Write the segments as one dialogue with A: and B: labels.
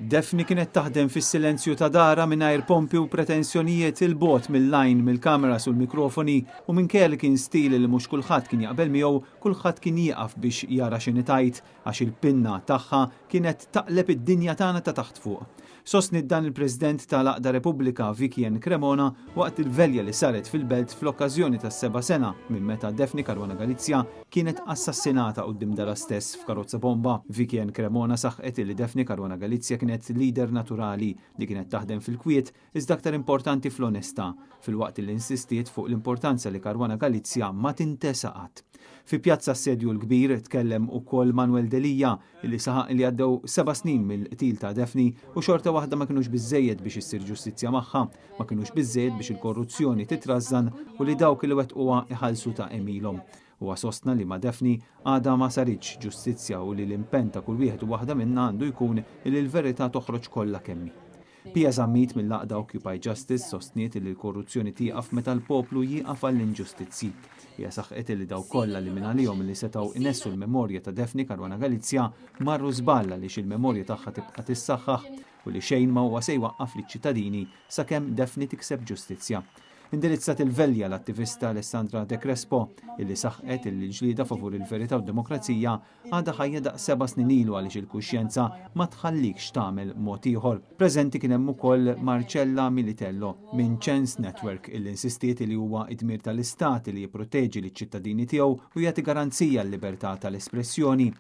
A: Defni kienet taħdem fis-silenzju ta' dara mingħajr pompi u pretensjonijiet il-bot mill-lajn mill-kameras u l-mikrofoni u minkejja li kien stil li mhux kulħadd kien jaqbel miegħu, kulħadd kien jieqaf biex jara x'inhi tajt għax il-pinna tagħha kienet taqleb id-dinja tagħna ta' taħt fuq. Sostni dan il-President tal-Aqda Repubblika Vikjen Cremona waqt il-velja li saret fil-belt fl-okkażjoni tas-7 sena minn meta Defni Caruana Galizia kienet assassinata quddiem dara stess f'karozza bomba. Vikjen Cremona saħqet li Defni Caruana Galizia kienet lider naturali li kienet taħdem fil-kwiet iżda aktar importanti fl-onestà, fil-waqt li insistiet fuq l-importanza li Caruana Galizia ma tintesaqat. Fi pjazza Assedju l-Kbir tkellem ukoll Manuel Delija li saħaq li għaddew 7 snin mill-qtil ta' Defni u xorta waħda ma kinux biżżejjed biex issir ġustizzja magħha, ma kinux biżżejjed biex il-korruzzjoni titrażżan u li dawk li wettquha iħallsu ta' emilhom. Huwa sostna li ma' Defni għadha ma saritx ġustizzja u li l-impenn ta' kull wieħed u waħda minnha għandu jkun li l-verità toħroġ kollha kemmi. Pia Żammit mill-Laqda Occupy Justice sostniet li l-korruzzjoni tieqaf meta l-poplu jieqaf għall-inġustizzi. Hija saħqet li daw kollha li minn għalihom li setgħu inessu l-memorja ta' Defni Caruana Galizia marru żballa li il-memorja tagħha tibqa' tissaħħaħ u li xejn ma huwa se jwaqqaf liċ-ċittadini sakemm Defni tikseb ġustizzja. Indirizzat il-velja l-attivista Alessandra De Crespo illi saħqet il-ġlieda favur il-verità u d-demokrazija għadha ħajja daq 7 snin ilu għaliex il-kuxjenza ma tħallikx tagħmel mod ieħor. Preżenti kien hemm ukoll Marcella Militello minn Chance Network illi insistiet li huwa id-dmir tal-Istat li jipproteġi liċ-ċittadini tiegħu u jagħti garanzija l-libertà tal-espressjoni.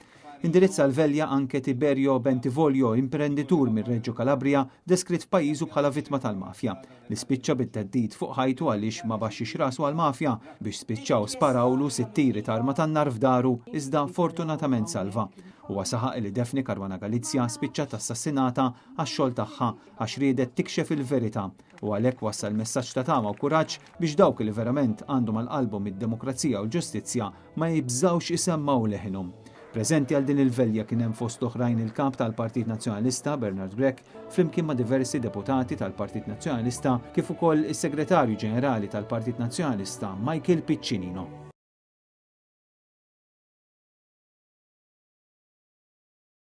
A: Indirizza l-velja anke Tiberio Bentivoglio, imprenditur minn Reġġo Kalabria, deskritt f'pajjiżu bħala vittma tal-mafja, li spiċċa bit-teddid fuq ħajtu għaliex ma baxxix rasu għall-mafja biex spiċċaw sparawlu 6 tieri ta' arma tan-nar f'daru iżda fortunatament salva. Huwa saħaq li Defni Caruana Galizia spiċċat assassinata għax-xogħol tagħha għax riedet tikxef il-verità u għalhekk wassal messaġġ ta' tama u kuraġġ biex dawk li verament għandhom għall-qalbhom id-demokrazija u l-ġustizzja ma jibżgħux isemmaw leħinhom. Preżenti għal din il-velja kien hemm fost oħrajn il-kap tal-Partit Nazzjonalista Bernard Grech flimkien ma' diversi deputati tal-Partit Nazzjonalista kif ukoll is-Segretarju Ġenerali tal-Partit Nazzjonalista Michael Piccinino.